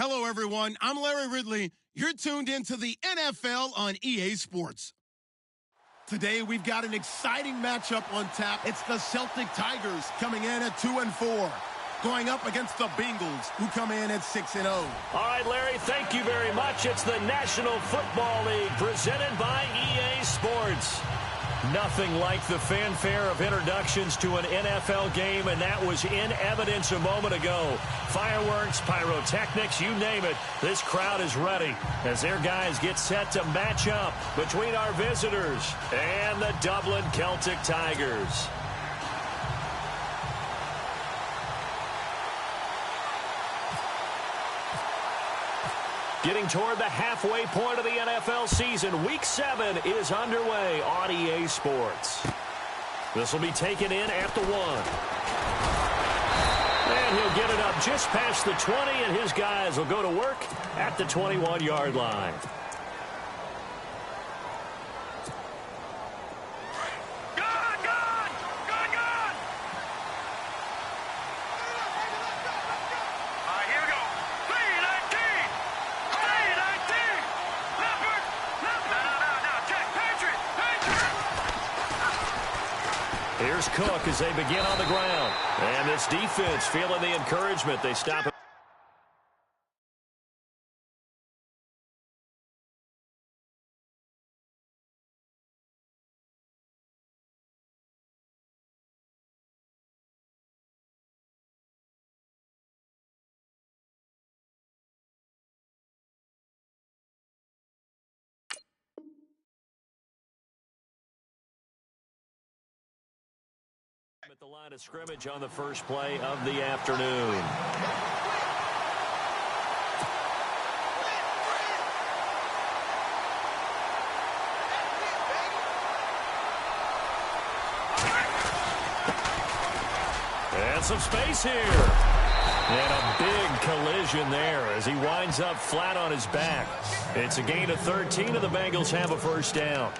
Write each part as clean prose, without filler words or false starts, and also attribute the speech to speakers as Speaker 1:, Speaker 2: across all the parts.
Speaker 1: Hello, everyone. I'm Larry Ridley. You're tuned into the NFL on EA Sports. Today, we've got an exciting matchup on tap. It's the Celtic Tigers coming in at 2-4, going up against the Bengals, who come in at 6-0.
Speaker 2: All right, Larry, thank you very much. It's the National Football League presented by EA Sports. Nothing like the fanfare of introductions to an NFL game, and that was in evidence a moment ago. Fireworks, pyrotechnics, you name it. This crowd is ready as their guys get set to match up between our visitors and the Dublin Celtic Tigers. Getting toward the halfway point of the NFL season, Week 7 is underway on EA Sports. This will be taken in at the 1. And he'll get it up just past the 20, and his guys will go to work at the 21-yard line. Here's Cook as they begin on the ground. And this defense feeling the encouragement. They stop it. At the line of scrimmage on the first play of the afternoon. And some space here. And a big collision there as he winds up flat on his back. It's a gain of 13, and the Bengals have a first down.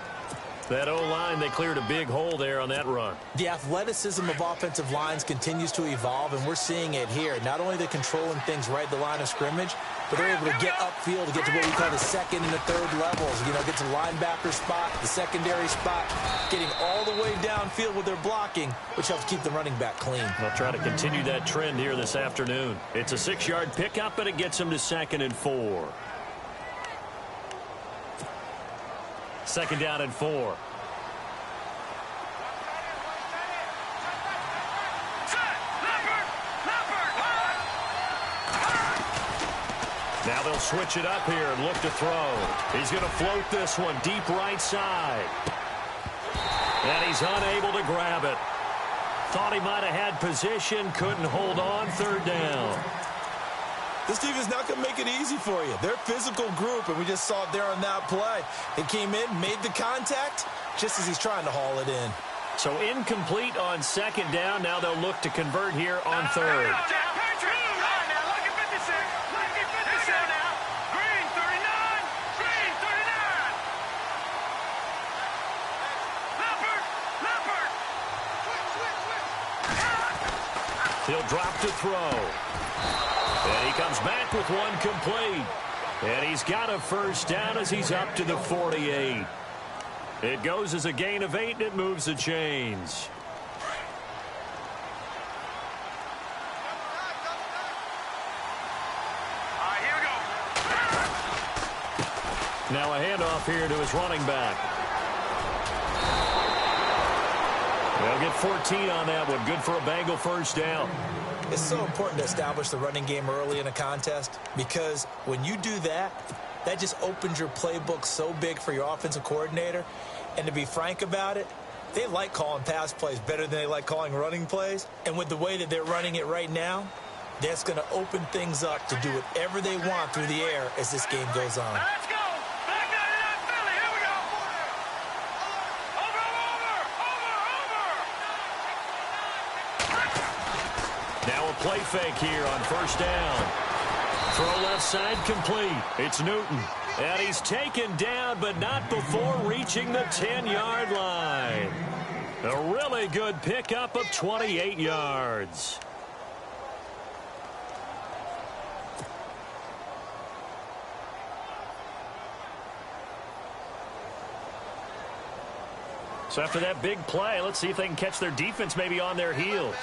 Speaker 2: That O-line, they cleared a big hole there on that run.
Speaker 3: The athleticism of offensive lines continues to evolve, and we're seeing it here. Not only are they controlling things right at the line of scrimmage, but they're able to get upfield to get to what we call the second and the third levels. You know, get to the linebacker spot, the secondary spot, getting all the way downfield with their blocking, which helps keep the running back clean.
Speaker 2: They'll try to continue that trend here this afternoon. It's a 6-yard pickup, and it gets them to 2nd and 4. 2nd down and 4. Now they'll switch it up here and look to throw. He's going to float this one deep right side. And he's unable to grab it. Thought he might have had position, couldn't hold on. 3rd down.
Speaker 3: This team is not going to make it easy for you. They're a physical group, and we just saw it there on that play. They came in, made the contact, just as he's trying to haul it in.
Speaker 2: So incomplete on 2nd down. Now they'll look to convert here on 3rd. He'll drop to throw. And he comes back with one complete. And he's got a first down as he's up to the 48. It goes as a gain of 8, and it moves the chains.
Speaker 4: Here we go.
Speaker 2: Now a handoff here to his running back. They'll get 14 on that one. Good for a Bengal first down.
Speaker 3: It's so important to establish the running game early in a contest because when you do that, that just opens your playbook so big for your offensive coordinator. And to be frank about it, they like calling pass plays better than they like calling running plays. And with the way that they're running it right now, that's going to open things up to do whatever they want through the air as this game goes on.
Speaker 4: Let's go. Back 99 Philly. Here we go. Over.
Speaker 2: Now a play fake here on first down. Throw left side complete. It's Newton. And he's taken down, but not before reaching the 10-yard line. A really good pickup of 28 yards. So after that big play, let's see if they can catch their defense maybe on their heels.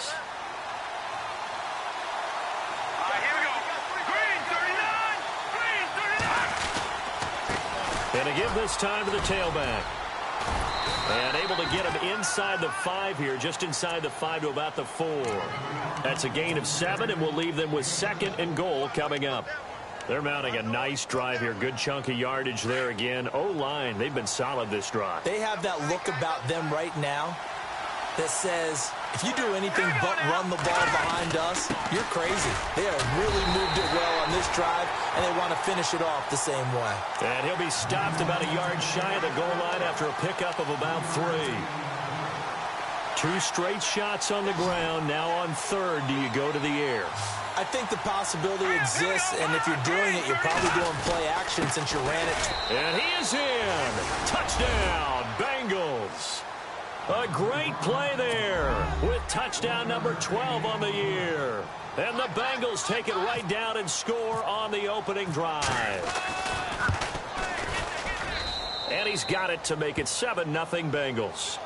Speaker 4: Here we go. Green 39. Green 39.
Speaker 2: And to give this time to the tailback. And able to get him inside the 5 here, just inside the 5 to about the 4. That's a gain of 7, and we'll leave them with 2nd and goal coming up. They're mounting a nice drive here. Good chunk of yardage there again. O-line, they've been solid this drive.
Speaker 3: They have that look about them right now that says, if you do anything but run the ball behind us, you're crazy. They have really moved it well on this drive, and they want to finish it off the same way.
Speaker 2: And he'll be stopped about a yard shy of the goal line after a pickup of about 3. 2 straight shots on the ground. Now on 3rd, do you go to the air?
Speaker 3: I think the possibility exists, and if you're doing it, you're probably doing play action since you ran it.
Speaker 2: And he is in. Touchdown, Bengals. A great play there with touchdown number 12 on the year. And the Bengals take it right down and score on the opening drive. And he's got it to make it 7-0 Bengals.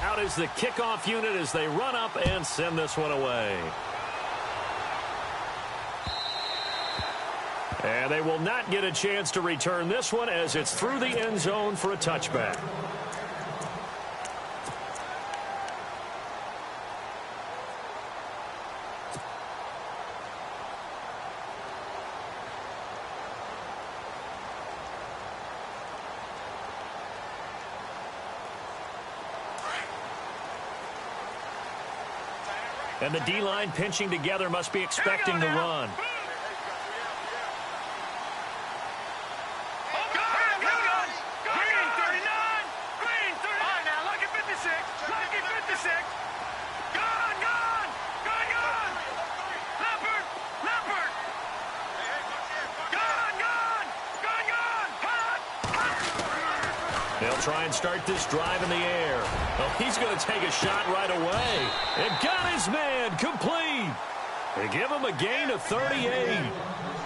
Speaker 2: Out is the kickoff unit as they run up and send this one away. And they will not get a chance to return this one as it's through the end zone for a touchback. And the D-line pinching together must be expecting the run. They'll try and start this drive in the air. Oh, he's going to take a shot right away. And got his man complete. They give him a gain of 38.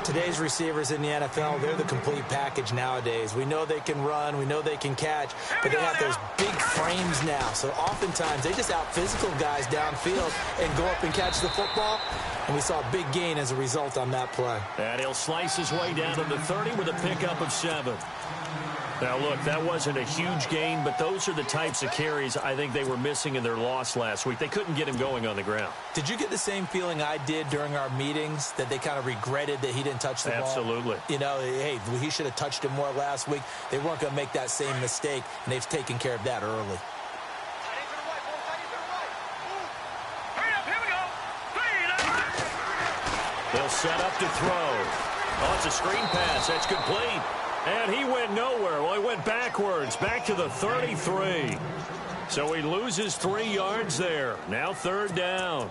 Speaker 3: Today's receivers in the NFL, they're the complete package nowadays. We know they can run, we know they can catch, but they have those big frames now. So oftentimes they just out-physical guys downfield and go up and catch the football. And we saw a big gain as a result on that play.
Speaker 2: And he'll slice his way down to the 30 with a pickup of 7. Now, look, that wasn't a huge gain, but those are the types of carries I think they were missing in their loss last week. They couldn't get him going on the ground.
Speaker 3: Did you get the same feeling I did during our meetings, that they kind of regretted that he didn't touch the ball?
Speaker 2: Absolutely.
Speaker 3: You know, hey, he should have touched it more last week. They weren't going to make that same mistake, and they've taken care of that early.
Speaker 2: They'll set up to throw. Oh, it's a screen pass. That's complete. And he went nowhere. Well, he went backwards, back to the 33. So he loses 3 yards there. Now 3rd down.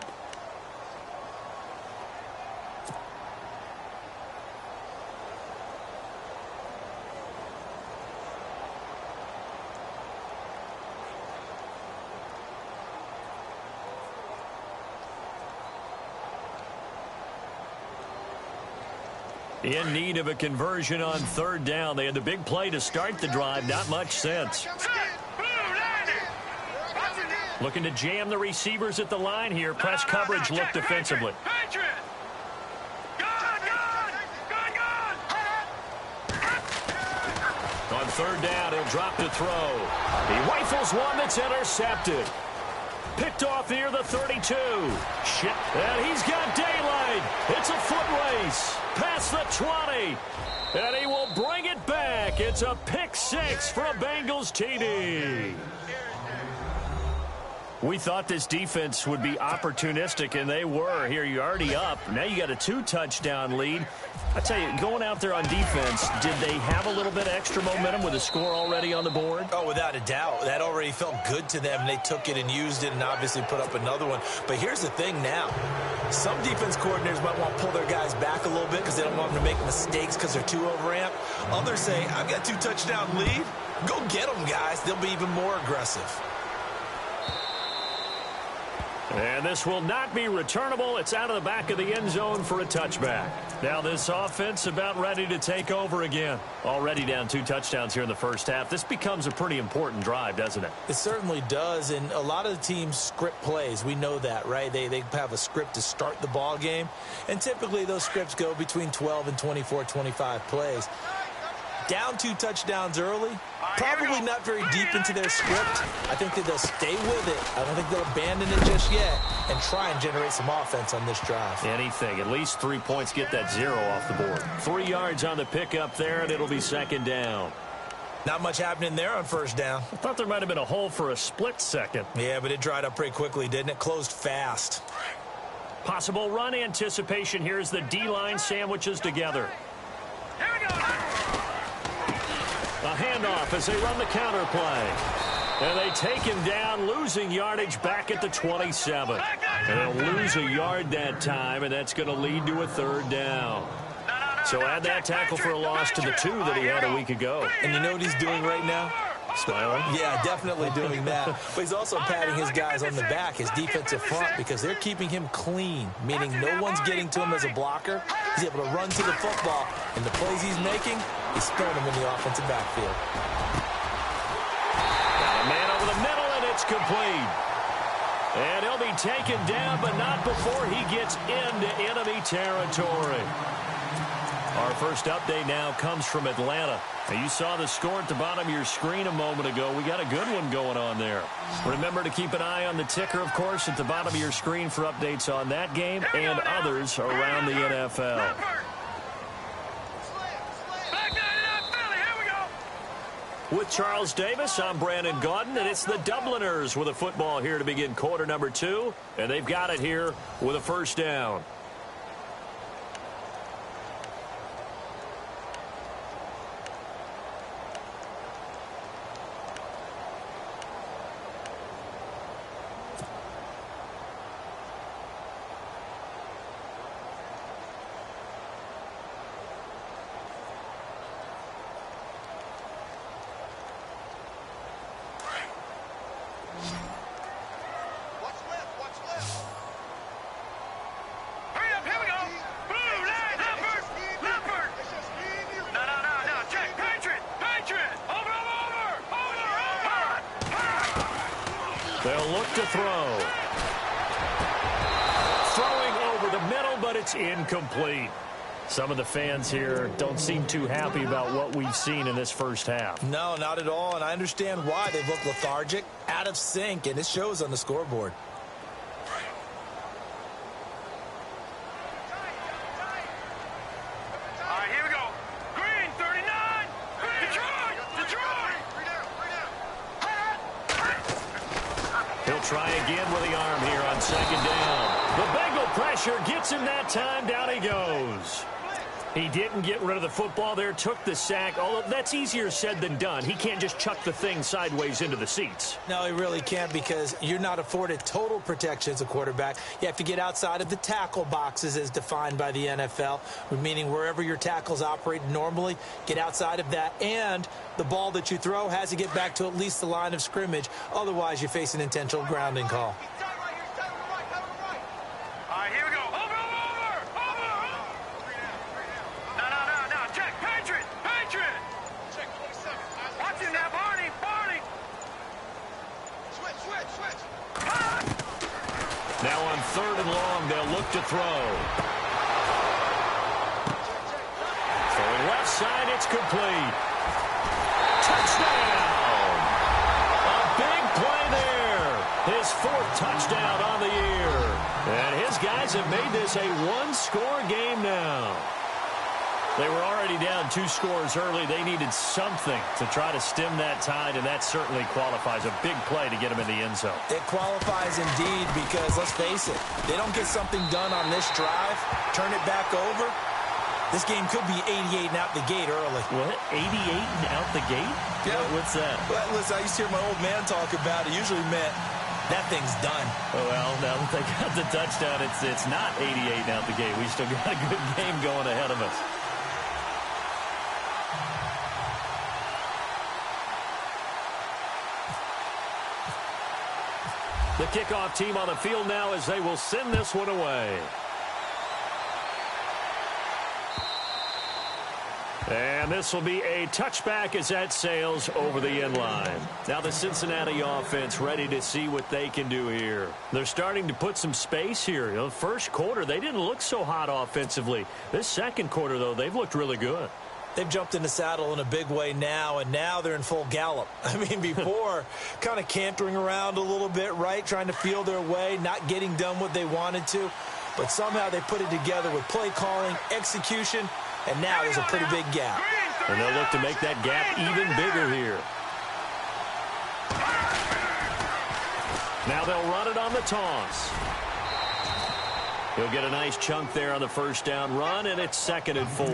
Speaker 2: In need of a conversion on 3rd down. They had the big play to start the drive. Not much sense. Looking to jam the receivers at the line here. Press coverage look defensively. On 3rd down, he'll drop to throw. He rifles one that's intercepted. Picked off near the 32. And he's got daylight. It's a foot race. Past the 20. And he will bring it back. It's a pick 6 for a Bengals TD. We thought this defense would be opportunistic, and they were. Here, you're already up. Now you got a 2-touchdown lead. I tell you, going out there on defense, did they have a little bit of extra momentum with a score already on the board?
Speaker 3: Oh, without a doubt. That already felt good to them. They took it and used it and obviously put up another one. But here's the thing now. Some defense coordinators might want to pull their guys back a little bit because they don't want them to make mistakes because they're too overamped. Others say, I've got 2-touchdown lead. Go get them, guys. They'll be even more aggressive.
Speaker 2: And this will not be returnable. It's out of the back of the end zone for a touchback. Now this offense about ready to take over again. Already down 2 touchdowns here in the first half. This becomes a pretty important drive, doesn't it?
Speaker 3: It certainly does, and a lot of the teams script plays. We know that, right? They have a script to start the ball game, and typically those scripts go between 12 and 24, 25 plays. Down 2 touchdowns early, probably not very deep into their script. I think that they'll stay with it. I don't think they'll abandon it just yet and try and generate some offense on this drive.
Speaker 2: Anything. At least 3 points, get that 0 off the board. 3 yards on the pickup there, and it'll be second down.
Speaker 3: Not much happening there on first down.
Speaker 2: I thought there might have been a hole for a split second.
Speaker 3: Yeah, but it dried up pretty quickly, didn't it? Closed fast.
Speaker 2: Possible run anticipation. Here's the D-line sandwiches together.
Speaker 4: Here we go.
Speaker 2: A handoff as they run the counter play. And they take him down, losing yardage back at the 27. And they'll lose a yard that time, and that's going to lead to a 3rd down. So add that tackle for a loss to the 2 that he had a week ago.
Speaker 3: And you know what he's doing right now?
Speaker 2: Smiling?
Speaker 3: Yeah, definitely doing that. But he's also patting his guys on the back, his defensive front, because they're keeping him clean, meaning no one's getting to him as a blocker. He's able to run to the football, and the plays he's making, he's throwing them in the offensive backfield.
Speaker 2: Got a man over the middle, and it's complete. And he'll be taken down, but not before he gets into enemy territory. Our first update now comes from Atlanta. Now, you saw the score at the bottom of your screen a moment ago. We got a good one going on there. Remember to keep an eye on the ticker, of course, at the bottom of your screen for updates on that game and others around the NFL. With Charles Davis, I'm Brandon Gaudin, and it's the Dubliners with a football here to begin quarter number 2, and they've got it here with a first down. They'll look to throw. Throwing over the middle, but it's incomplete. Some of the fans here don't seem too happy about what we've seen in this first half.
Speaker 3: No, not at all, and I understand why. They look lethargic, out of sync, and it shows on the scoreboard.
Speaker 4: All right, here we go. Green, 39. Detroit.
Speaker 2: He'll try again with the arm here on second down. The Bengal pressure gets him that time. Down he goes. He didn't get rid of the football there, took the sack. Although that's easier said than done. He can't just chuck the thing sideways into the seats.
Speaker 3: No, he really can't, because you're not afforded total protection as a quarterback. You have to get outside of the tackle boxes as defined by the NFL, meaning wherever your tackles operate normally, get outside of that. And the ball that you throw has to get back to at least the line of scrimmage. Otherwise, you face an intentional grounding call.
Speaker 4: All right, here we go. Over. No. Check. Patriot. Check 27. Watch him now, Barney. Switch.
Speaker 2: Now on 3rd and long, they'll look to throw. Throwing left side, it's complete. Touchdown! A big play there. His 4th touchdown on the year. And his guys have made this a 1-score game now. They were already down 2 scores early. They needed something to try to stem that tide, and that certainly qualifies. A big play to get them in the end zone.
Speaker 3: It qualifies indeed because, let's face it, they don't get something done on this drive, turn it back over, this game could be 88 and out the gate early.
Speaker 2: What? 88 and out the gate?
Speaker 3: Yeah.
Speaker 2: What's that?
Speaker 3: Well, listen, I used to hear my old man talk about it. Usually meant that thing's done.
Speaker 2: Oh, well, now that they got the touchdown, it's not 88 and out the gate. We still got a good game going ahead of us. The kickoff team on the field now as they will send this one away. And this will be a touchback as that sails over the end line. Now the Cincinnati offense ready to see what they can do here. They're starting to put some space here. You know, first quarter, they didn't look so hot offensively. This second quarter, though, they've looked really good.
Speaker 3: They've jumped in the saddle in a big way now, and now they're in full gallop. I mean, before, kind of cantering around a little bit, right, trying to feel their way, not getting done what they wanted to. But somehow they put it together with play calling, execution, and now there's a pretty big gap.
Speaker 2: And they'll look to make that gap even bigger here. Now they'll run it on the toss. He'll get a nice chunk there on the first down run, and it's 2nd and 4.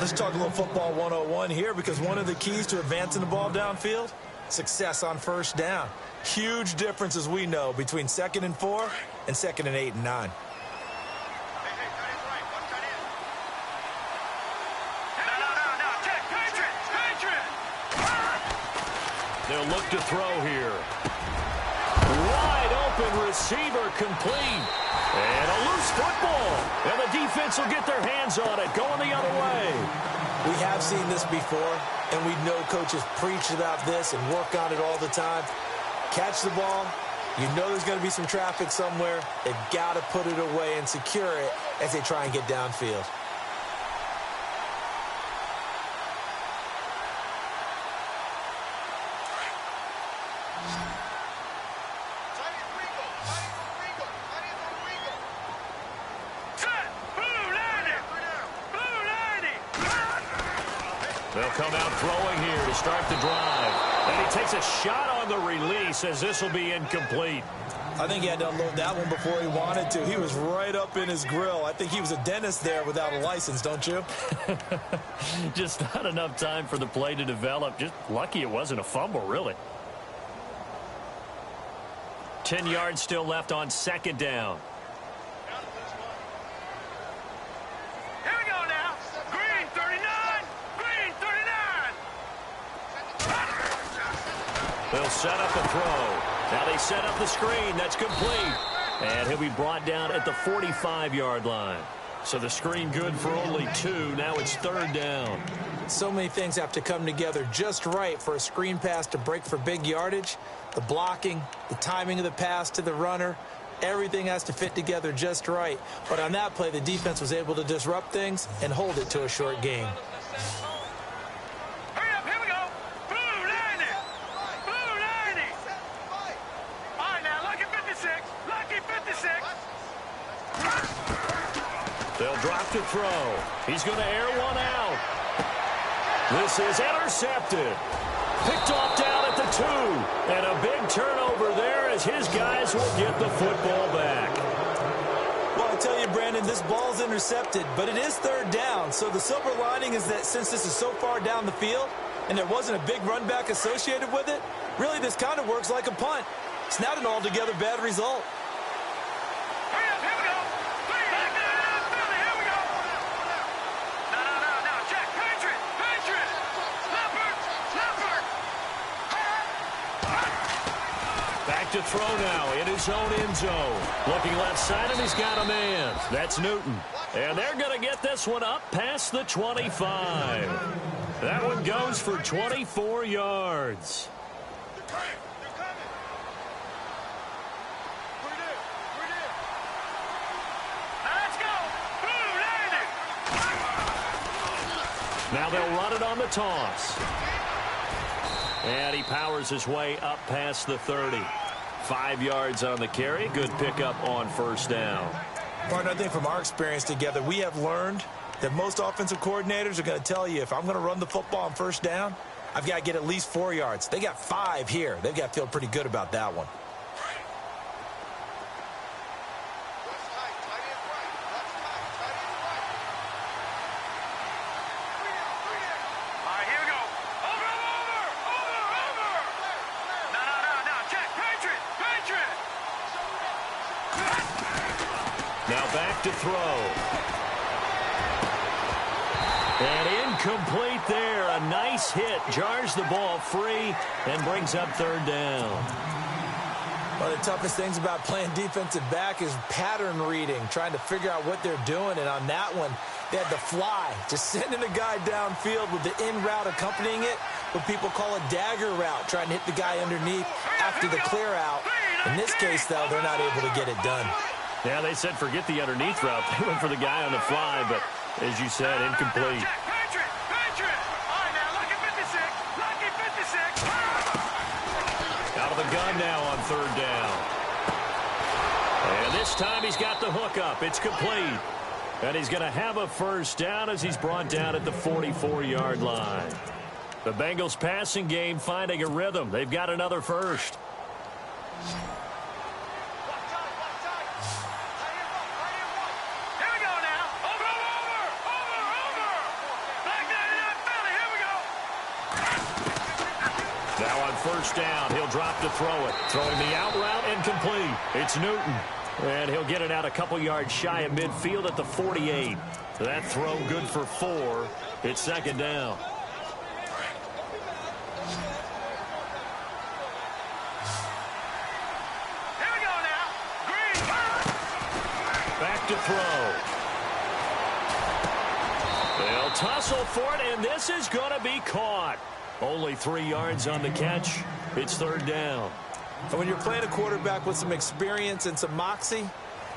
Speaker 3: Let's talk a little football 101 here, because one of the keys to advancing the ball downfield, success on first down. Huge difference, as we know, between 2nd and 4 and 2nd and 8 and 9.
Speaker 2: They'll look to throw here. Wide open receiver complete. And a loose football. And the defense will get their hands on it, going the other way.
Speaker 3: We have seen this before, and we know coaches preach about this and work on it all the time. Catch the ball. You know there's going to be some traffic somewhere. They've got to put it away and secure it as they try and get downfield.
Speaker 2: They'll come out throwing here to start the drive. And he takes a shot on the release as this will be incomplete.
Speaker 3: I think he had to unload that one before he wanted to. He was right up in his grill. I think he was a dentist there without a license, don't you?
Speaker 2: Just not enough time for the play to develop. Just lucky it wasn't a fumble, really. 10 yards still left on 2nd down. They'll set up the throw. Now they set up the screen. That's complete. And he'll be brought down at the 45-yard line. So the screen good for only 2. Now it's 3rd down.
Speaker 3: So many things have to come together just right for a screen pass to break for big yardage. The blocking, the timing of the pass to the runner, everything has to fit together just right. But on that play, the defense was able to disrupt things and hold it to a short game.
Speaker 2: They'll drop to throw. He's going to air one out. This is intercepted. Picked off down at the 2. And a big turnover there as his guys will get the football back.
Speaker 3: Well, I tell you, Brandon, this ball's intercepted, but it is 3rd down. So the silver lining is that since this is so far down the field and there wasn't a big run back associated with it, really this kind of works like a punt. It's not an altogether bad result.
Speaker 2: To throw now in his own end zone. Looking left side, and he's got a man. That's Newton. And they're going to get this one up past the 25. That one goes for 24 yards. Now they'll run it on the toss. And he powers his way up past the 30. 5 yards on the carry. Good pickup on 1st down.
Speaker 3: Partner, I think from our experience together, we have learned that most offensive coordinators are going to tell you, if I'm going to run the football on first down, I've got to get at least 4 yards. They got 5 here. They've got to feel pretty good about that one.
Speaker 2: Now back to throw. And incomplete there. A nice hit. Jars the ball free and brings up third down.
Speaker 3: One of the toughest things about playing defensive back is pattern reading, trying to figure out what they're doing. And on that one, they had the fly, just sending a guy downfield with the in route accompanying it, what people call a dagger route, trying to hit the guy underneath after the clear out. In this case, though, they're not able to get it done.
Speaker 2: Yeah, they said forget the underneath route. They went for the guy on the fly, but as you said, incomplete. Out of the gun now on third down. And this time he's got the hook up. It's complete. And he's going to have a first down as he's brought down at the 44-yard line. The Bengals passing game finding a rhythm. They've got another first. First down. He'll drop to throw it. Throwing the out route and complete. It's Newton. And he'll get it out a couple yards shy of midfield at the 48. That throw good for 4. It's second down.
Speaker 4: Here we go now. Green.
Speaker 2: Back to throw. They'll tussle for it, and this is going to be caught. Only 3 yards on the catch. It's third down.
Speaker 3: And when you're playing a quarterback with some experience and some moxie,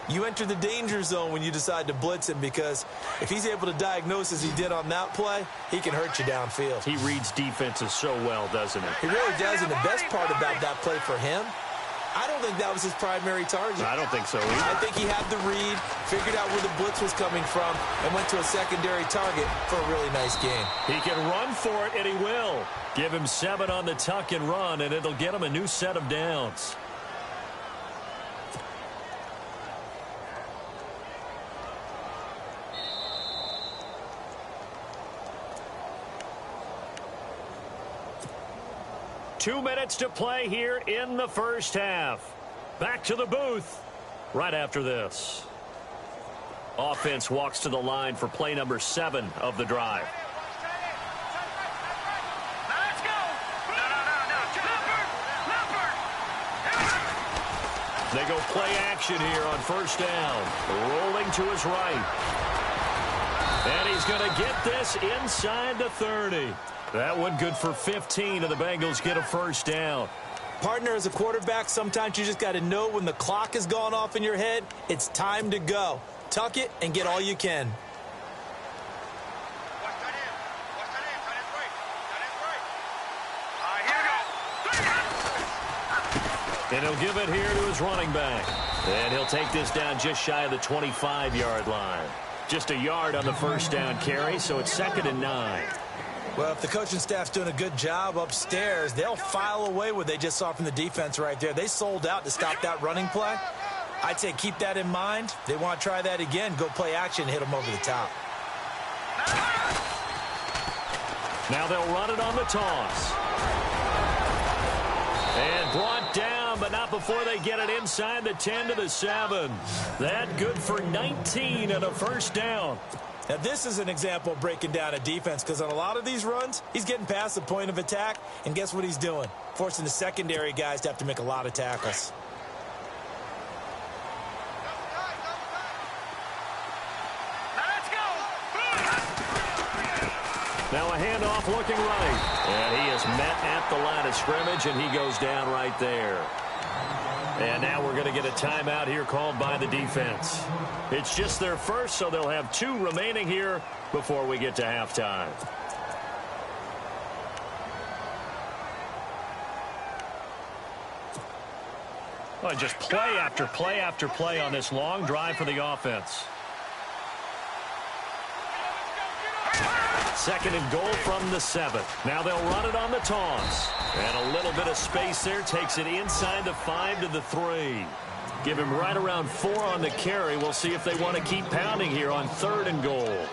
Speaker 3: you enter the danger zone when you decide to blitz him, because if he's able to diagnose as he did on that play, he can hurt you downfield.
Speaker 2: He reads defenses so well, doesn't he?
Speaker 3: He really does, and the best part about that play for him, I don't think that was his primary target.
Speaker 2: I don't think so either.
Speaker 3: I think he had the read, figured out where the blitz was coming from, and went to a secondary target for a really nice game.
Speaker 2: He can run for it, and he will. Give him 7 on the tuck and run, and it'll get him a new set of downs. Two minutes to play here in the first half. Back to the booth right after this. Offense walks to the line for play number 7 of the drive.
Speaker 4: Let's go.
Speaker 2: They go play action here on first down. Rolling to his right. And he's going to get this inside the 30. That one good for 15, and the Bengals get a first down.
Speaker 3: Partner, as a quarterback, sometimes you just got to know when the clock has gone off in your head, it's time to go. Tuck it and get all you can.
Speaker 2: And he'll give it here to his running back. And he'll take this down just shy of the 25-yard line. Just a yard on the first down carry, so it's 2nd and 9.
Speaker 3: Well, if the coaching staff's doing a good job upstairs, they'll file away what they just saw from the defense right there. They sold out to stop that running play. I'd say keep that in mind. They want to try that again. Go play action, hit them over the top.
Speaker 2: Now they'll run it on the toss. And brought down, but not before they get it inside the 10 to the 7. That good for 19 and a first down.
Speaker 3: Now, this is an example of breaking down a defense, because on a lot of these runs, he's getting past the point of attack, and guess what he's doing? Forcing the secondary guys to have to make a lot of tackles.
Speaker 4: Let's go.
Speaker 2: Now a handoff looking right. And he is met at the line of scrimmage, and he goes down right there. And now we're going to get a timeout here called by the defense. It's just their first, so they'll have 2 remaining here before we get to halftime. Well, just play after play after play on this long drive for the offense. Second and goal from the 7. Now they'll run it on the toss. And a little bit of space there. Takes it inside the 5 to the 3. Give him right around 4 on the carry. We'll see if they want to keep pounding here on 3rd and goal.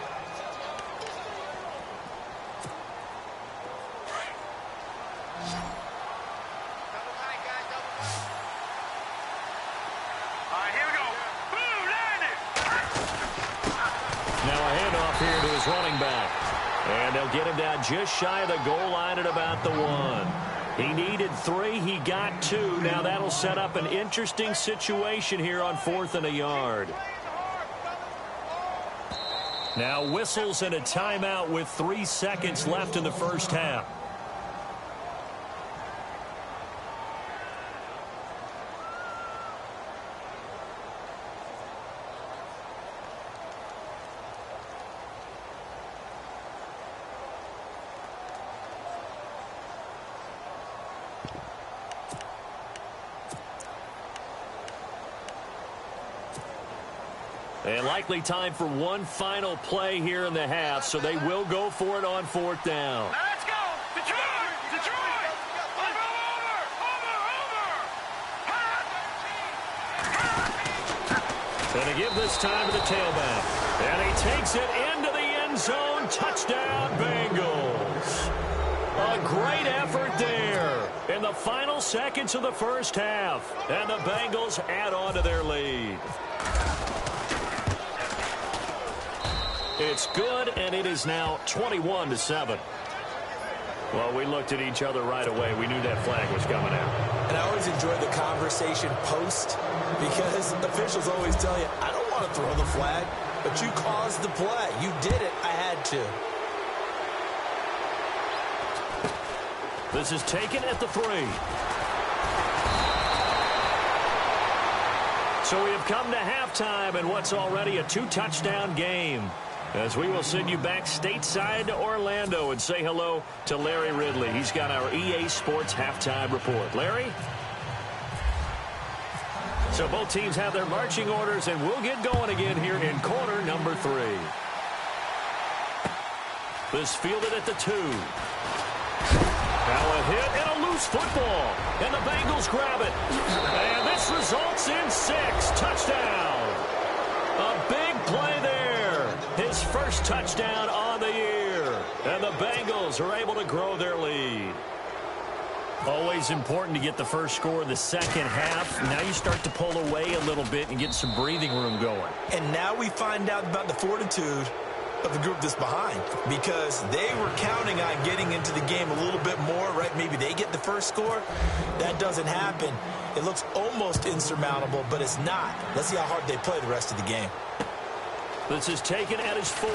Speaker 2: Running back. And they'll get him down just shy of the goal line at about the 1. He needed 3. He got 2. Now that'll set up an interesting situation here on 4th and a yard. Now whistles and a timeout with 3 seconds left in the first half. And likely time for one final play here in the half, so they will go for it on 4th down.
Speaker 4: Let's go! Detroit! Detroit! Over!
Speaker 2: Going to give this time to the tailback. And he takes it into the end zone. Touchdown, Bengals. A great effort there in the final seconds of the first half. And the Bengals add on to their lead. It's good, and it is now 21-7. Well, we looked at each other right away. We knew that flag was coming out.
Speaker 3: And I always enjoy the conversation post because officials always tell you, I don't want to throw the flag, but you caused the play. You did it. I had to.
Speaker 2: This is taken at the 3. So we have come to halftime in what's already a 2-touchdown game. As we will send you back stateside to Orlando and say hello to Larry Ridley. He's got our EA Sports halftime report. Larry? So both teams have their marching orders, and we'll get going again here in quarter number 3. This fielded at the 2. Now a hit and a loose football. And the Bengals grab it. And this results in 6. Touchdown. A big play there. His first touchdown on the year. And the Bengals are able to grow their lead. Always important to get the first score of the second half. Now you start to pull away a little bit and get some breathing room going.
Speaker 3: And now we find out about the fortitude of the group that's behind, because they were counting on getting into the game a little bit more, right? Maybe they get the first score. That doesn't happen. It looks almost insurmountable, but it's not. Let's see how hard they play the rest of the game.
Speaker 2: This is taken at his 4.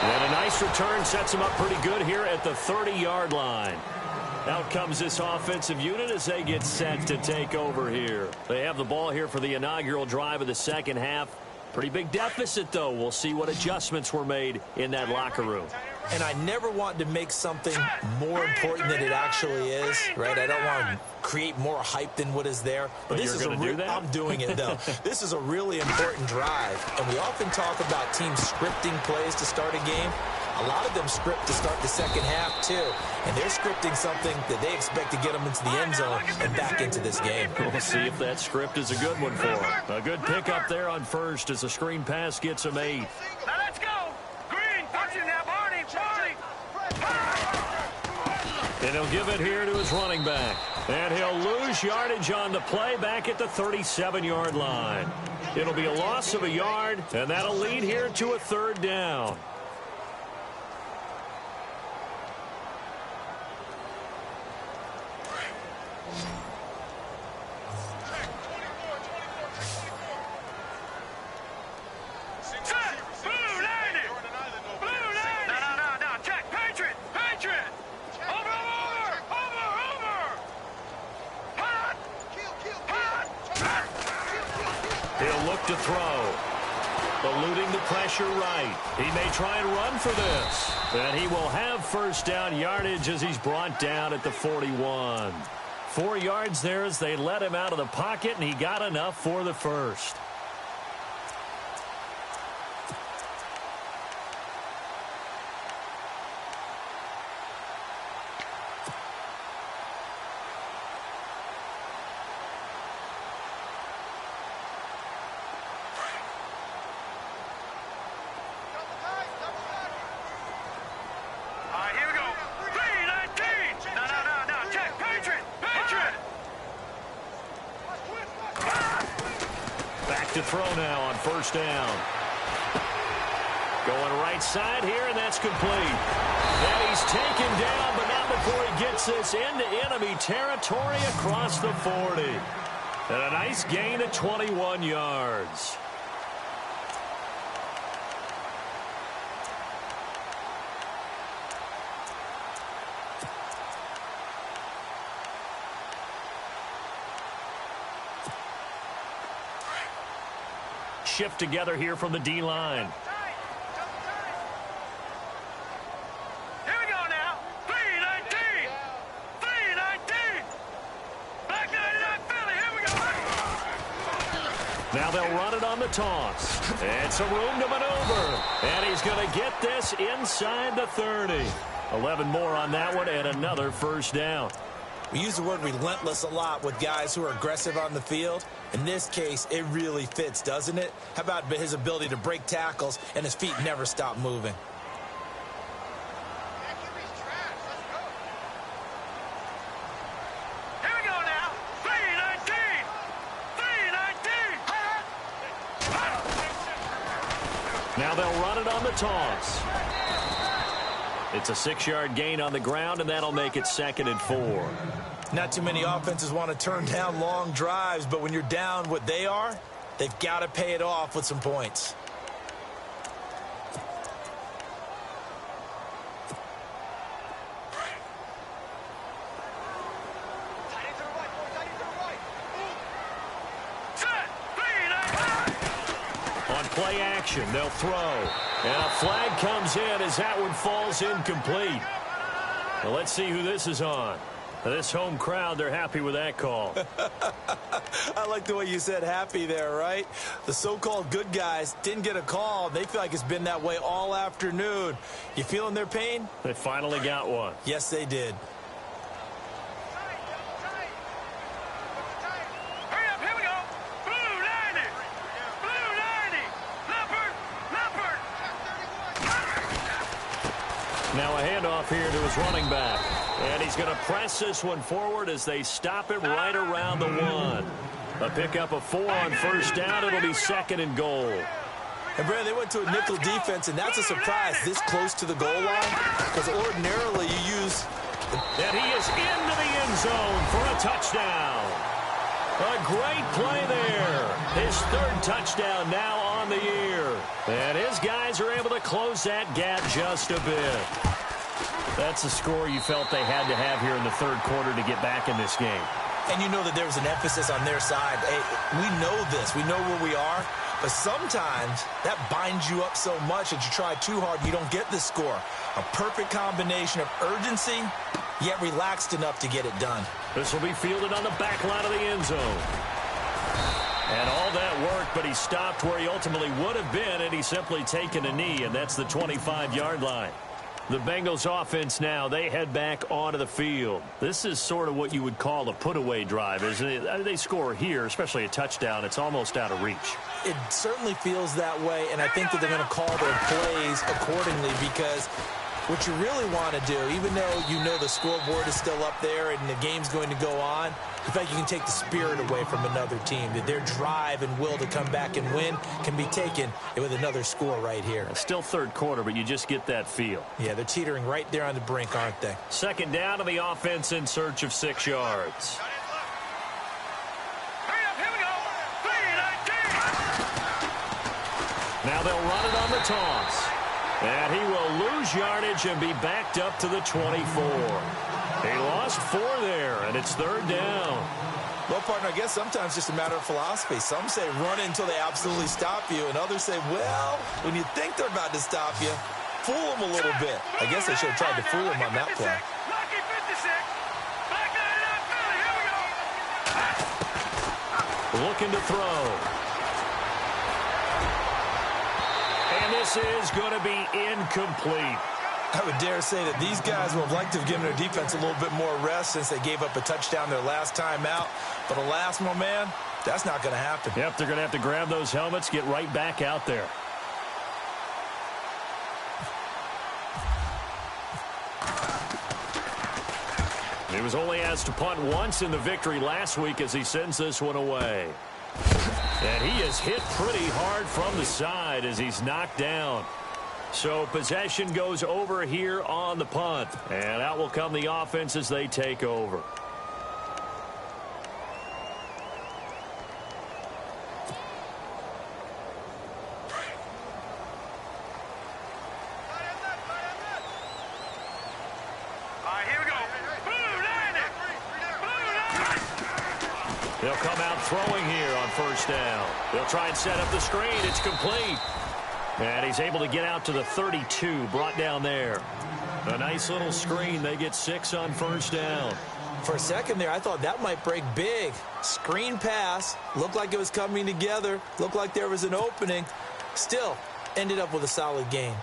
Speaker 2: And a nice return sets him up pretty good here at the 30-yard line. Out comes this offensive unit as they get set to take over here. They have the ball here for the inaugural drive of the second half. Pretty big deficit, though. We'll see what adjustments were made in that locker room.
Speaker 3: And I never want to make something more important than it actually is, right? I don't want to create more hype than what is there.
Speaker 2: But this is going to do that?
Speaker 3: I'm doing it, though. This is a really important drive. And we often talk about teams scripting plays to start a game. A lot of them script to start the second half, too. And they're scripting something that they expect to get them into the end zone and back into this game.
Speaker 2: We'll see if that script is a good one for them. A good pickup there on first as a screen pass gets him 8.
Speaker 4: Now let's go! Green, touching that, Barney!
Speaker 2: And he'll give it here to his running back. And he'll lose yardage on the play back at the 37-yard line. It'll be a loss of a yard, and that'll lead here to a 3rd down. To throw. Eluding the pressure right. He may try and run for this. And he will have first down yardage as he's brought down at the 41. 4 yards there as they let him out of the pocket, and he got enough for the first. to throw now on first down. Going right side here, and that's complete. And he's taken down, but not before he gets this into enemy territory across the 40. And a nice gain of 21 yards. Shift together here from the D-line.
Speaker 4: Here we go now. 3-19. 3-19. Back 99 Philly. Here we go.
Speaker 2: Now they'll run it on the toss. And some room to maneuver. And he's going to get this inside the 30. 11 more on that one and another first down.
Speaker 3: We use the word relentless a lot with guys who are aggressive on the field. In this case, it really fits, doesn't it? How about his ability to break tackles and his feet never stop moving?
Speaker 4: Here we go now. 3-19. 3-19.
Speaker 2: Now they'll run it on the toss. It's a 6-yard gain on the ground, and that'll make it 2nd and 4.
Speaker 3: Not too many offenses want to turn down long drives, but when you're down what they are, they've got to pay it off with some points.
Speaker 4: Set. 3-19.
Speaker 2: On play action, they'll throw. And a flag comes in as that one falls incomplete. Well, let's see who this is on. This home crowd, they're happy with that call.
Speaker 3: I like the way you said happy there, right? The so-called good guys didn't get a call. They feel like it's been that way all afternoon. You feeling their pain?
Speaker 2: They finally got one.
Speaker 3: Yes, they did.
Speaker 4: Hurry up. Here we go. Blue 90. Blue 90. Leopard. Leopard.
Speaker 2: Now a handoff here to his running back. And he's going to press this one forward as they stop it right around the 1. A pickup of 4 on first down. It'll be 2nd and goal.
Speaker 3: And, Brad, they went to a nickel defense, and that's a surprise this close to the goal line because ordinarily you use...
Speaker 2: And he is into the end zone for a touchdown. A great play there. His 3rd touchdown now on the year. And his guys are able to close that gap just a bit. That's the score you felt they had to have here in the 3rd quarter to get back in this game.
Speaker 3: And you know that there was an emphasis on their side. Hey, we know this. We know where we are. But sometimes that binds you up so much that you try too hard, you don't get the score. A perfect combination of urgency, yet relaxed enough to get it done.
Speaker 2: This will be fielded on the back line of the end zone. And all that worked, but he stopped where he ultimately would have been, and he's simply taken a knee, and that's the 25-yard line. The Bengals offense now, they head back onto the field. This is sort of what you would call a put-away drive, isn't it? They score here, especially a touchdown. It's almost out of reach.
Speaker 3: It certainly feels that way, and I think that they're going to call their plays accordingly because what you really want to do, even though you know the scoreboard is still up there and the game's going to go on, in fact, you can take the spirit away from another team. That their drive and will to come back and win can be taken with another score right here.
Speaker 2: It's still 3rd quarter, but you just get that feel.
Speaker 3: Yeah, they're teetering right there on the brink, aren't they?
Speaker 2: 2nd down to the offense in search of 6 yards.
Speaker 4: Hurry up. Here we go. 3-19.
Speaker 2: Now they'll run it on the toss. And he will lose yardage and be backed up to the 24. He lost 4 there, and it's 3rd down.
Speaker 3: Well, partner, I guess sometimes it's just a matter of philosophy. Some say run it until they absolutely stop you, and others say, well, when you think they're about to stop you, fool them a little bit. I guess they should have tried to fool them on that play.
Speaker 4: Lucky 56. Back 99 Philly. Here we go.
Speaker 2: Looking to throw. And this is going to be incomplete.
Speaker 3: I would dare say that these guys would have liked to have given their defense a little bit more rest since they gave up a touchdown their last time out. But alas, my man, that's not going to happen.
Speaker 2: Yep, they're going to have to grab those helmets, get right back out there. He was only asked to punt once in the victory last week as he sends this one away. And he is hit pretty hard from the side as he's knocked down. So possession goes over here on the punt. And out will come the offense as they take over. They'll come out throwing here on first down. They'll try and set up the screen. It's complete. And he's able to get out to the 32, brought down there. A nice little screen. They get 6 on first down.
Speaker 3: For a second there, I thought that might break big. Screen pass. Looked like it was coming together. Looked like there was an opening. Still, ended up with a solid gain.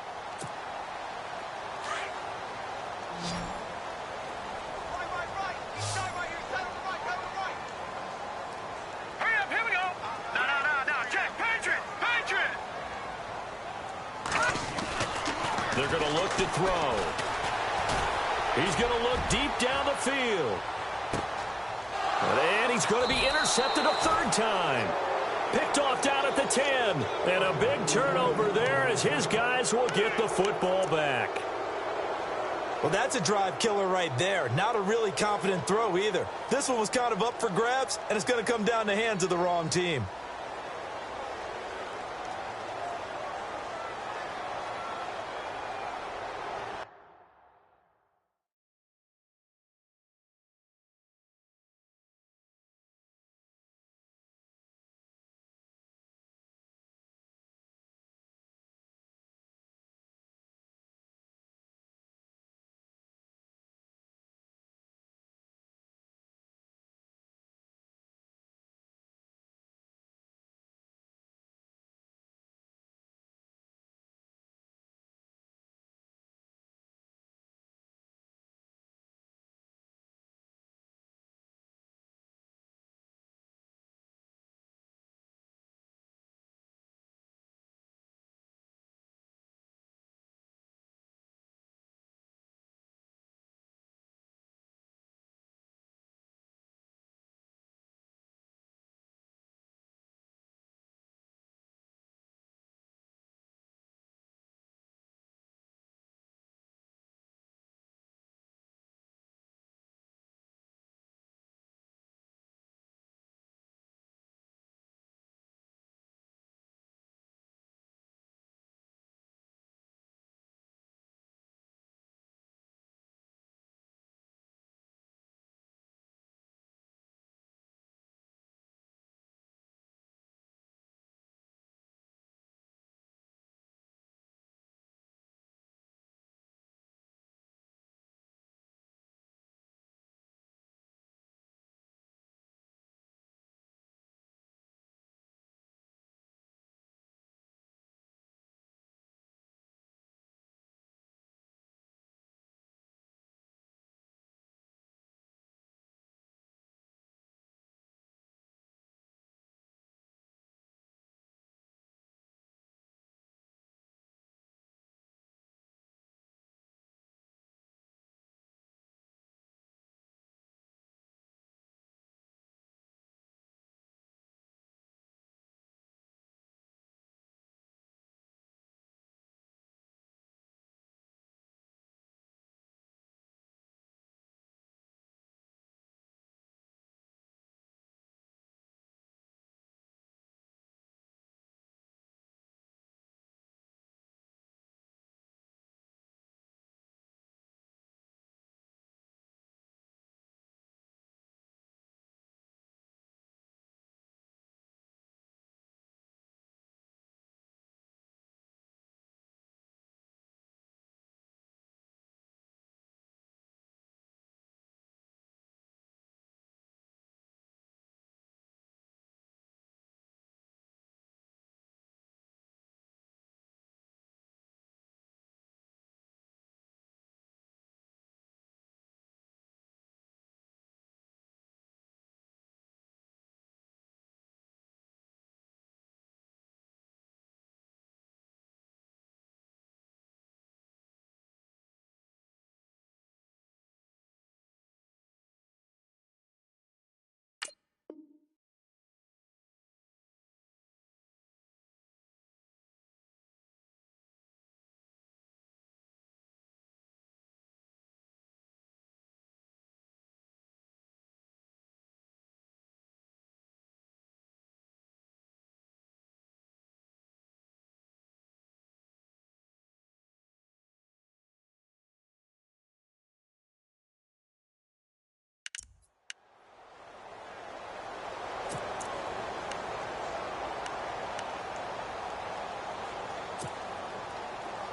Speaker 2: They're going to look to throw. He's going to look deep down the field. And he's going to be intercepted a third time. Picked off down at the 10. And a big turnover there as his guys will get the football back.
Speaker 3: Well, that's a drive killer right there. Not a really confident throw either. This one was kind of up for grabs, and it's going to come down the hands of the wrong team.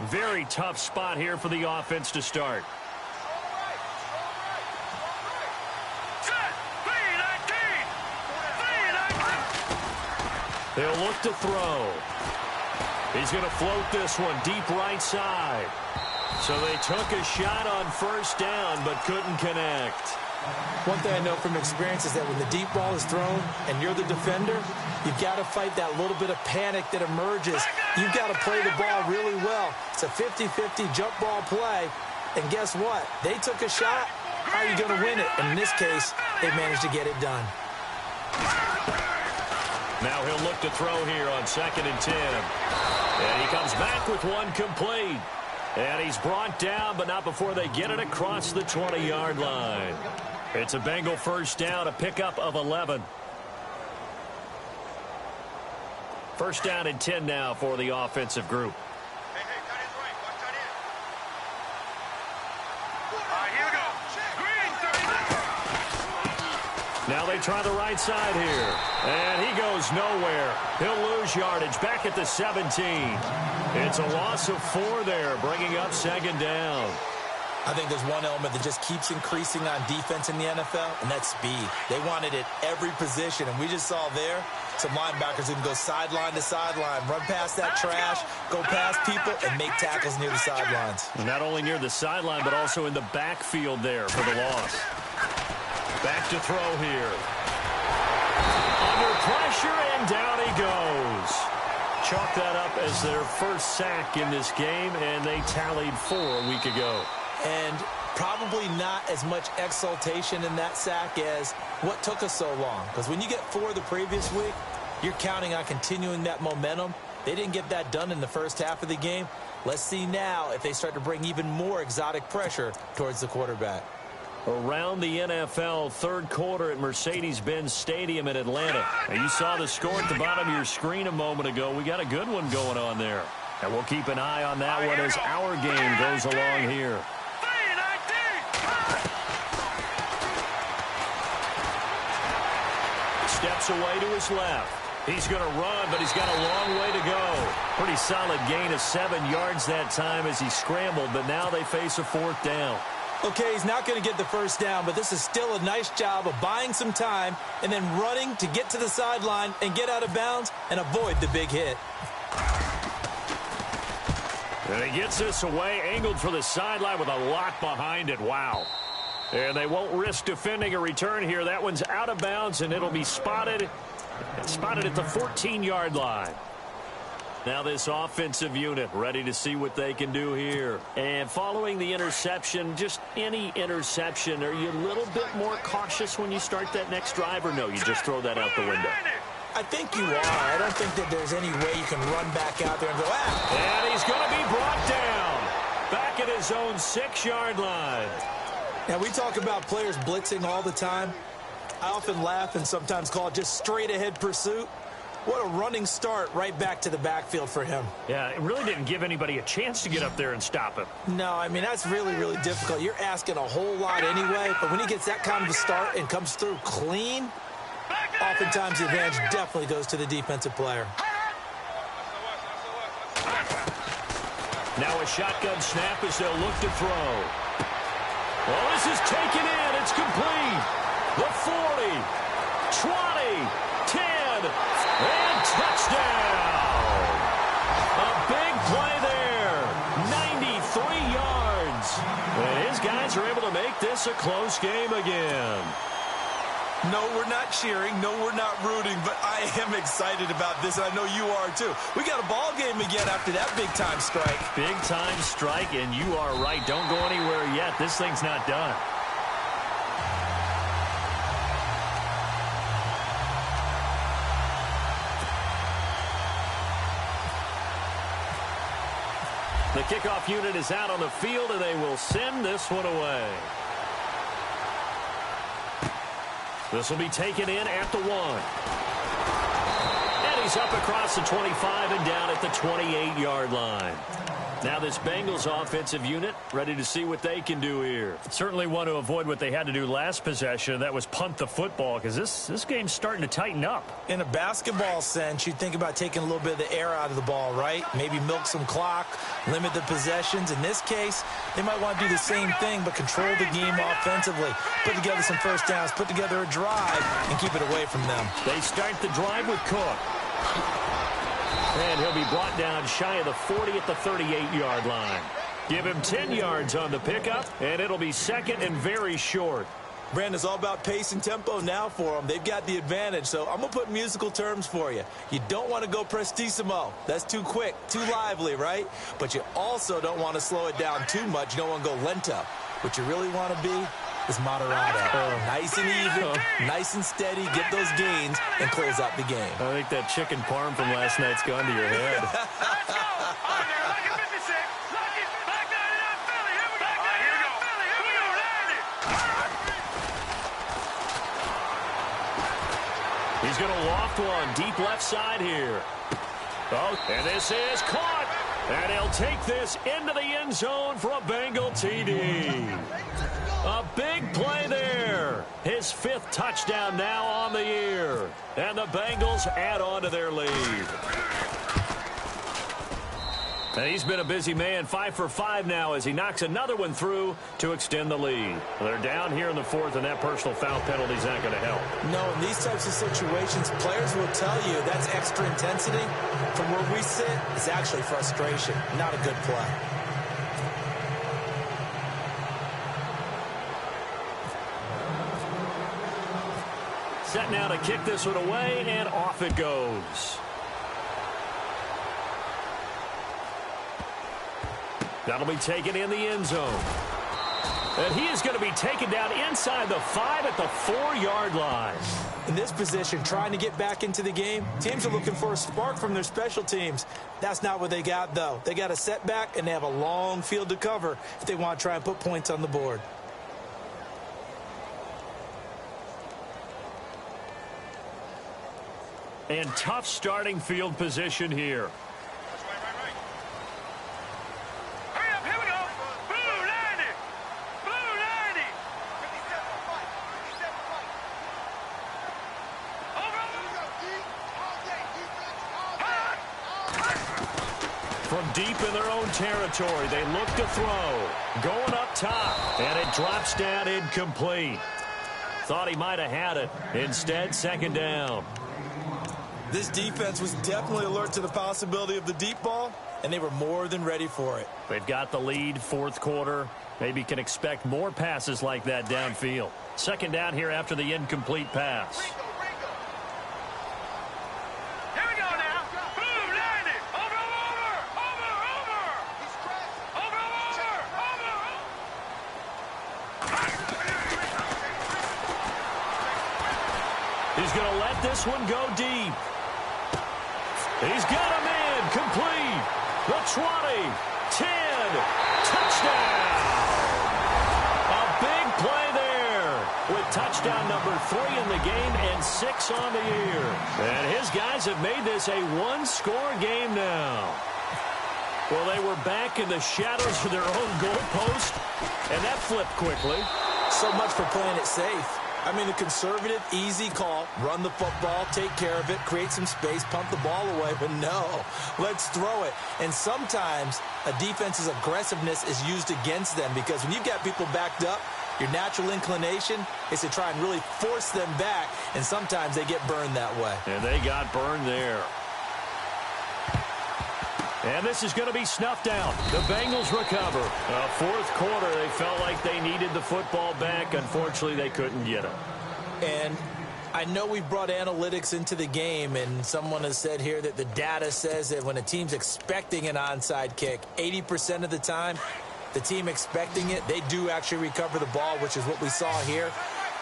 Speaker 2: Very tough spot here for the offense to start. They'll look to throw. He's going to float this one deep right side. So they took a shot on first down but couldn't connect.
Speaker 3: One thing I know from experience is that when the deep ball is thrown and you're the defender, you've got to fight that little bit of panic that emerges. You've got to play the ball really well. It's a 50-50 jump ball play. And guess what? They took a shot. How are you going to win it? And in this case, they managed to get it done.
Speaker 2: Now he'll look to throw here on 2nd and 10. And he comes back with one complete. And he's brought down, but not before they get it across the 20-yard line. It's a Bengal first down, a pickup of 11. First down and 10 now for the offensive group.
Speaker 4: Hey, tight end's right. Watch tight end. All right, here we go. Green,
Speaker 2: Now they try the right side here. And he goes nowhere. He'll lose yardage back at the 17. It's a loss of 4 there, bringing up 2nd down.
Speaker 3: I think there's one element that just keeps increasing on defense in the NFL, and that's speed. They want it at every position, and we just saw there some linebackers who can go sideline to sideline, run past that trash, go past people, and make tackles near the sidelines.
Speaker 2: Not only near the sideline, but also in the backfield there for the loss. Back to throw here. Under pressure, and down he goes. Chalk that up as their first sack in this game, and they tallied 4 a week ago.
Speaker 3: And probably not as much exultation in that sack as what took us so long. Because when you get 4 the previous week, you're counting on continuing that momentum. They didn't get that done in the first half of the game. Let's see now if they start to bring even more exotic pressure towards the quarterback.
Speaker 2: Around the NFL, third quarter at Mercedes-Benz Stadium in Atlanta. Now, you saw the score at the bottom of your screen a moment ago. We got a good one going on there. And we'll keep an eye on that one as our game goes along here. Steps away to his left. He's going to run, but he's got a long way to go. Pretty solid gain of 7 yards that time as he scrambled, but now they face a 4th down.
Speaker 3: Okay, he's not going to get the first down, but this is still a nice job of buying some time and then running to get to the sideline and get out of bounds and avoid the big hit.
Speaker 2: And he gets this away, angled for the sideline with a lot behind it. Wow. And they won't risk defending a return here. That one's out of bounds, and it'll be spotted at the 14-yard line. Now this offensive unit ready to see what they can do here. And following the interception, just any interception, are you a little bit more cautious when you start that next drive, or no, you just throw that out the window?
Speaker 3: I think you are. I don't think that there's any way you can run back out there and go,
Speaker 2: And he's going to be brought down back at his own 6-yard line.
Speaker 3: Now, we talk about players blitzing all the time. I often laugh and sometimes call it just straight-ahead pursuit. What a running start right back to the backfield for him.
Speaker 2: Yeah, it really didn't give anybody a chance to get up there and stop him.
Speaker 3: No, I mean, that's really, really difficult. You're asking a whole lot anyway, but when he gets that kind of a start and comes through clean, oftentimes the advantage definitely goes to the defensive player.
Speaker 2: Now a shotgun snap as they'll look to throw. Well, this is taken in. It's complete. The 40, 20, 10, and touchdown. A big play there. 93 yards. And his guys are able to make this a close game again.
Speaker 3: No, we're not cheering. No, we're not rooting, but I am excited about this, and I know you are too. We got a ball game again after that big-time strike.
Speaker 2: Big-time strike, and you are right. Don't go anywhere yet. This thing's not done. The kickoff unit is out on the field, and they will send this one away. This will be taken in at the 1. And he's up across the 25 and down at the 28-yard line. Now this Bengals offensive unit ready to see what they can do here. Certainly want to avoid what they had to do last possession. That was punt the football, because this game's starting to tighten up.
Speaker 3: In a basketball sense, you think about taking a little bit of the air out of the ball, right? Maybe milk some clock, limit the possessions. In this case, they might want to do the same thing, but control the game offensively. Put together some first downs, put together a drive, and keep it away from them.
Speaker 2: They start the drive with Cook. And he'll be brought down shy of the 40 at the 38-yard line. Give him 10 yards on the pickup, and it'll be second and very short.
Speaker 3: Brandon, it's all about pace and tempo now for them. They've got the advantage, so I'm going to put musical terms for you. You don't want to go prestissimo. That's too quick, too lively, right? But you also don't want to slow it down too much. You don't want to go lento. What you really want to be is moderado. Nice and even, nice and steady, get those gains, and close out the game.
Speaker 2: I think that chicken parm from last night's gone to your head.
Speaker 4: Let's go. On there, lucky 56. Lucky, back 99 Philly. Here we go. Here we go. Philly. Here we go. Land it.
Speaker 2: He's going to loft one deep left side here. Oh, and this is caught. And he'll take this into the end zone for a Bengal TD. A big play there. His 5th touchdown now on the year. And the Bengals add on to their lead. And he's been a busy man, 5 for 5 now as he knocks another one through to extend the lead. They're down here in the 4th, and that personal foul penalty is not going to help.
Speaker 3: No, in these types of situations, players will tell you that's extra intensity. From where we sit, it's actually frustration, not a good play.
Speaker 2: Set now to kick this one away, and off it goes. That'll be taken in the end zone. And he is going to be taken down inside the 5 at the 4-yard line.
Speaker 3: In this position, trying to get back into the game, teams are looking for a spark from their special teams. That's not what they got, though. They got a setback, and they have a long field to cover if they want to try and put points on the board.
Speaker 2: And tough starting field position here.
Speaker 4: Hurry up, here we go. Blue 90. Blue 90. 57.
Speaker 2: From deep in their own territory, they look to throw. Going up top, and it drops down incomplete. Thought he might have had it. Instead, second down.
Speaker 3: This defense was definitely alert to the possibility of the deep ball, and they were more than ready for it.
Speaker 2: They've got the lead, 4th quarter. Maybe can expect more passes like that downfield. Second down here after the incomplete pass.
Speaker 4: Here we go now. Blue 90. Over.
Speaker 2: He's going to let this one go deep. He's got him in, complete. The 20, 10, touchdown. A big play there with touchdown number 3 in the game and 6 on the year. And his guys have made this a 1-score game now. Well, they were back in the shadows of their own goalpost, and that flipped quickly.
Speaker 3: So much for playing it safe. I mean, a conservative, easy call, run the football, take care of it, create some space, pump the ball away, but no, let's throw it. And sometimes a defense's aggressiveness is used against them because when you've got people backed up, your natural inclination is to try and really force them back, and sometimes they get burned that way.
Speaker 2: And they got burned there. And this is going to be snuffed out. The Bengals recover. 4th quarter, they felt like they needed the football back. Unfortunately, they couldn't get it.
Speaker 3: And I know we brought analytics into the game, and someone has said here that the data says that when a team's expecting an onside kick, 80% of the time, the team expecting it, they do actually recover the ball, which is what we saw here.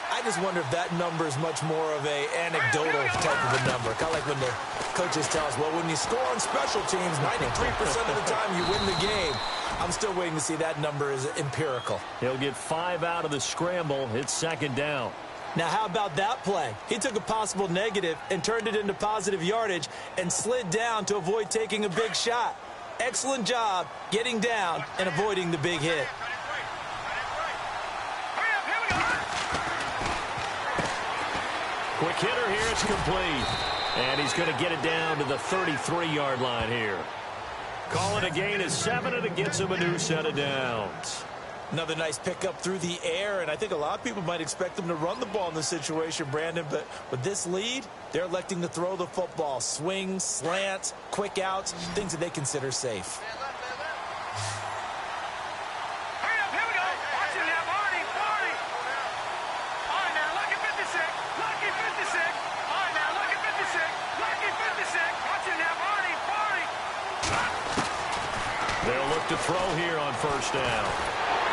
Speaker 3: I just wonder if that number is much more of a anecdotal type of a number. Kind of like when the coaches tell us, well, when you score on special teams, 93% of the time you win the game. I'm still waiting to see that number is empirical.
Speaker 2: He'll get 5 out of the scramble. It's second down.
Speaker 3: Now, how about that play? He took a possible negative and turned it into positive yardage and slid down to avoid taking a big shot. Excellent job getting down and avoiding the big hit.
Speaker 2: Quick hitter here, it's complete. And he's going to get it down to the 33-yard line here. Call it a gain of 7, and it gets him a new set of downs.
Speaker 3: Another nice pickup through the air, and I think a lot of people might expect them to run the ball in this situation, Brandon, but with this lead, they're electing to throw the football. Swings, slants, quick outs, things that they consider safe.
Speaker 4: Hurry up, here we go. Watch it now, Barney. All right, now, lucky 56. Lucky 56. All right, now, lucky 56. Lucky 56. Watch it now, Barney.
Speaker 2: They'll look to throw here on first down.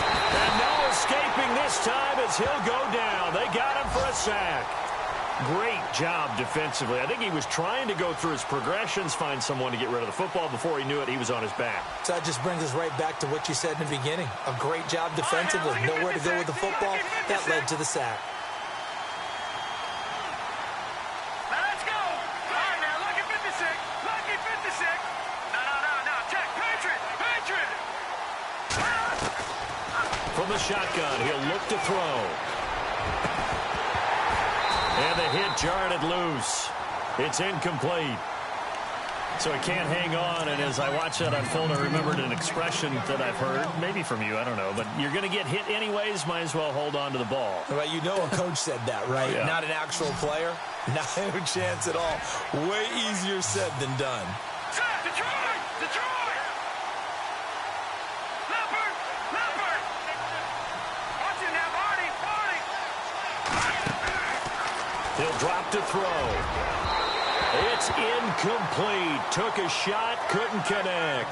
Speaker 2: And no escaping this time as he'll go down. They got him for a sack. Great job defensively. I think he was trying to go through his progressions, find someone to get rid of the football. Before he knew it, he was on his back.
Speaker 3: So that just brings us right back to what you said in the beginning. A great job defensively. Nowhere to go with the football. That led to the sack.
Speaker 4: Now let's go. All right, now, lucky 56. Lucky 56. No. Check. Patriot.
Speaker 2: From the shotgun, he'll look to throw. And the hit jarred it loose. It's incomplete. So he can't hang on, and as I watch that unfold, I remembered an expression that I've heard, maybe from you, I don't know, but you're going to get hit anyways, might as well hold on to the ball.
Speaker 3: Well, you know a coach said that, right?
Speaker 2: Yeah.
Speaker 3: Not an actual player. Not a chance at all. Way easier said than done.
Speaker 4: Detroit. Leopard. Watch it now, Barney.
Speaker 2: He'll drop to throw. It's incomplete. Took a shot, couldn't connect.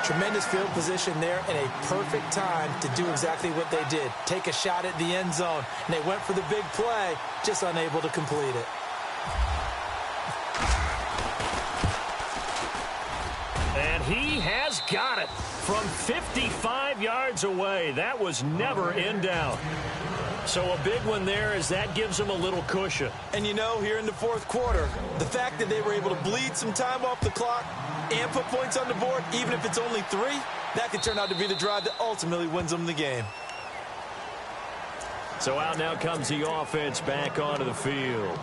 Speaker 3: Tremendous field position there and a perfect time to do exactly what they did. Take a shot at the end zone. And they went for the big play, just unable to complete it.
Speaker 2: And he has got it from 55 yards away. That was never in doubt. So a big one there as that gives them a little cushion.
Speaker 3: And you know, here in the fourth quarter, the fact that they were able to bleed some time off the clock and put points on the board, even if it's only 3, that could turn out to be the drive that ultimately wins them the game.
Speaker 2: So out now comes the offense back onto the field.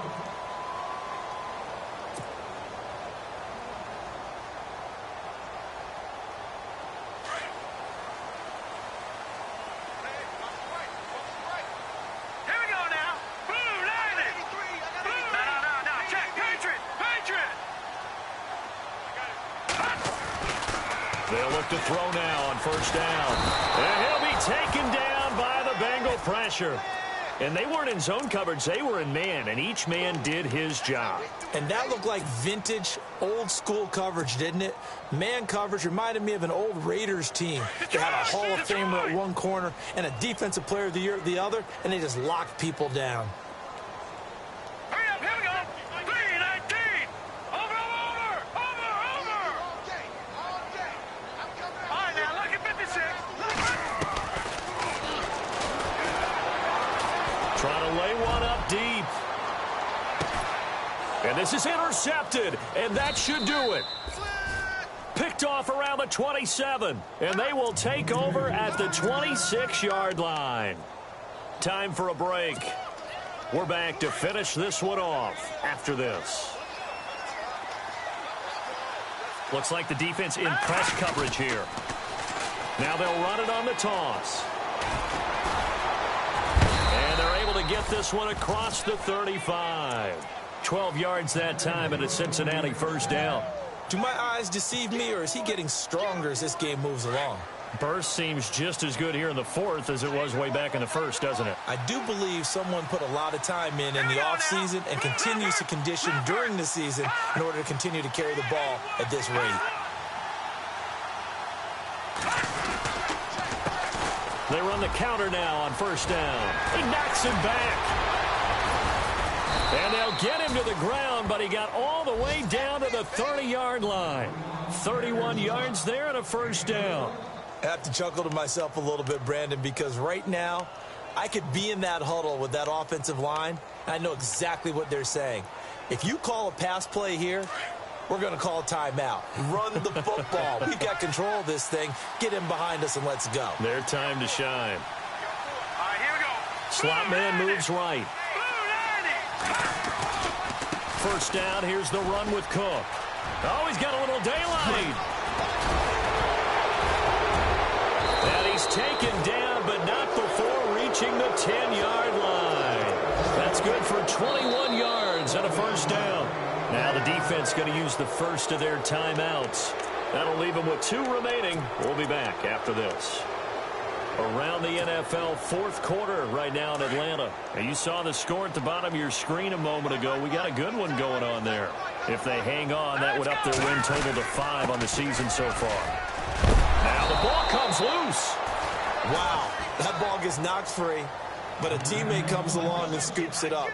Speaker 2: They'll look to throw now on first down. And he'll be taken down by the Bengal pressure. And they weren't in zone coverage. They were in man, and each man did his job.
Speaker 3: And that looked like vintage, old-school coverage, didn't it? Man coverage reminded me of an old Raiders team. They had a Hall of Famer at one corner and a Defensive Player of the Year at the other, and they just locked people down.
Speaker 4: Hurry up, here we go. 3-19. Over. All right, now, look at 56.
Speaker 2: Trying to lay one up deep. And this is intercepted, and that should do it. Picked off around the 27, and they will take over at the 26-yard line. Time for a break. We're back to finish this one off after this. Looks like the defense in press coverage here. Now they'll run it on the toss. And they're able to get this one across the 35. 12 yards that time, and a Cincinnati first down.
Speaker 3: Do my eyes deceive me, or is he getting stronger as this game moves along?
Speaker 2: Burst seems just as good here in the fourth as it was way back in the first, doesn't it?
Speaker 3: I do believe someone put a lot of time in the offseason and continues to condition during the season in order to continue to carry the ball at this rate.
Speaker 2: They run the counter now on first down. He knocks him back. And they'll get him to the ground, but he got all the way down to the 30-yard line. 31 yards there and a first down.
Speaker 3: I have to chuckle to myself a little bit, Brandon, because right now I could be in that huddle with that offensive line, and I know exactly what they're saying. If you call a pass play here, we're going to call timeout. Run the football. We've got control of this thing. Get him behind us and let's go.
Speaker 2: Their time to shine.
Speaker 4: All right, here we go.
Speaker 2: Slot man moves right. First down, here's the run with Cook. Oh, he's got a little daylight. And he's taken down, but not before reaching the 10-yard line. That's good for 21 yards and a first down. Now the defense going to use the first of their timeouts. That'll leave them with 2 remaining. We'll be back after this. Around the NFL fourth quarter right now in Atlanta. And you saw the score at the bottom of your screen a moment ago. We got a good one going on there. If they hang on, that would up their win total to 5 on the season so far. Now the ball comes loose.
Speaker 3: Wow, that ball gets knocked free, but a teammate comes along and scoops it up.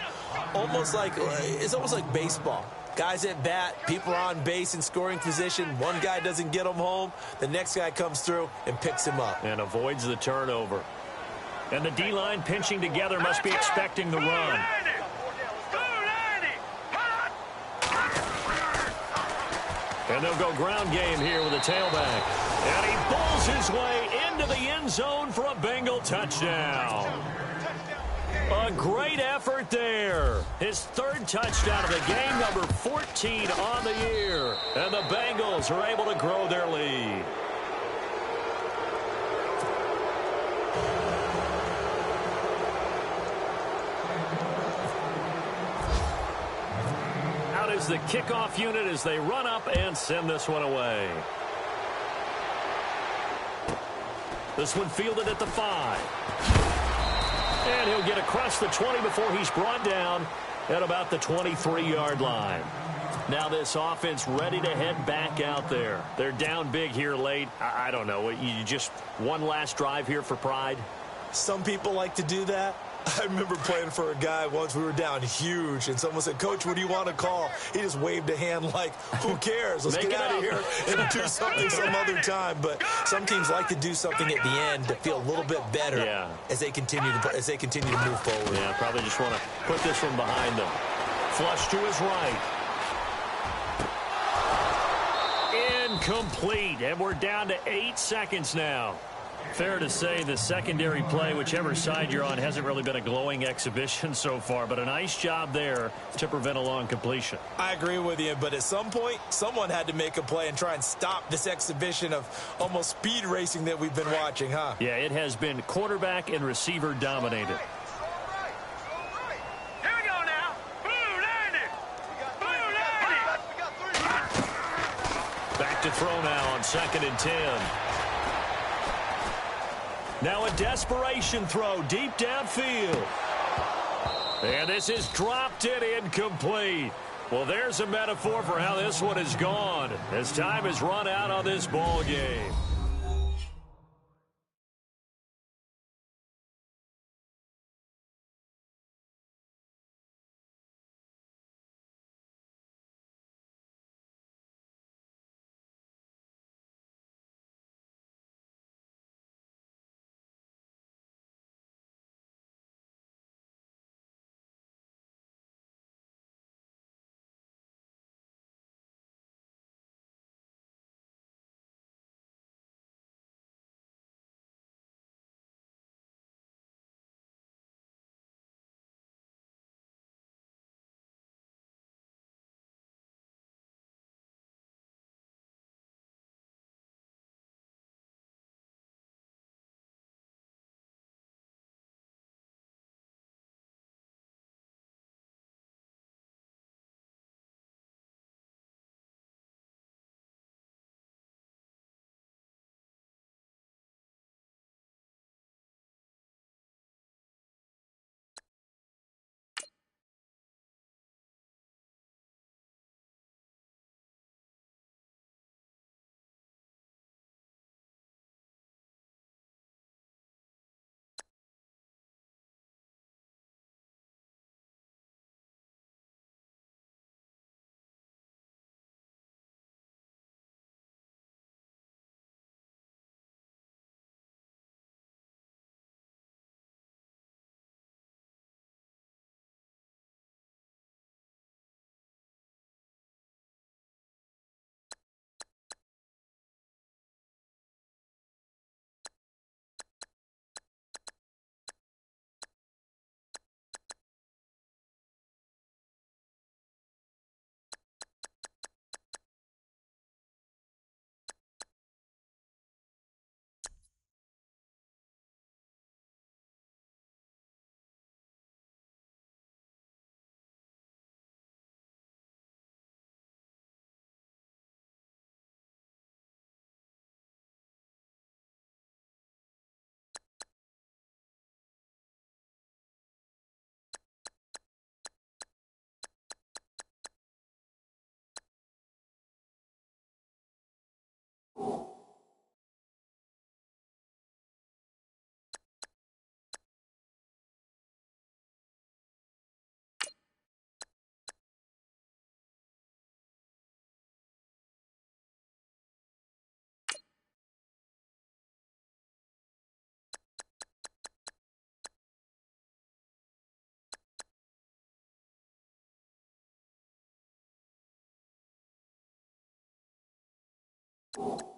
Speaker 3: It's almost like baseball. Guys at bat, people are on base in scoring position. One guy doesn't get him home. The next guy comes through and picks him up.
Speaker 2: And avoids the turnover. And the D-line pinching together must be expecting the run. And they'll go ground game here with a tailback. And he bowls his way into the end zone for a Bengal touchdown. A great effort there. His 3rd touchdown of the game, number 14 on the year. And the Bengals are able to grow their lead. Out is the kickoff unit as they run up and send this one away. This one fielded at the 5. And he'll get across the 20 before he's brought down at about the 23-yard line. Now this offense ready to head back out there. They're down big here late. I don't know. You just one last drive here for pride?
Speaker 3: Some people like to do that. I remember playing for a guy once. We were down huge, and someone said, "Coach, what do you want to call?" He just waved a hand like, "Who cares? Let's get out of here and do something some other time." But some teams like to do something at the end to feel a little bit better as they continue to move forward.
Speaker 2: Yeah, probably just want to put this one behind them. Flush to his right. Incomplete, and we're down to 8 seconds now. Fair to say the secondary play, whichever side you're on, hasn't really been a glowing exhibition so far, but a nice job there to prevent a long completion.
Speaker 3: I agree with you, but at some point, someone had to make a play and try and stop this exhibition of almost speed racing that we've been watching, huh?
Speaker 2: Yeah, it has been quarterback and receiver dominated.
Speaker 4: Here we go now. Blue 90.
Speaker 2: Back to throw now on 2nd and 10. Now a desperation throw deep downfield. And this is dropped and incomplete. Well, there's a metaphor for how this one has gone as time has run out on this ball game.
Speaker 5: you.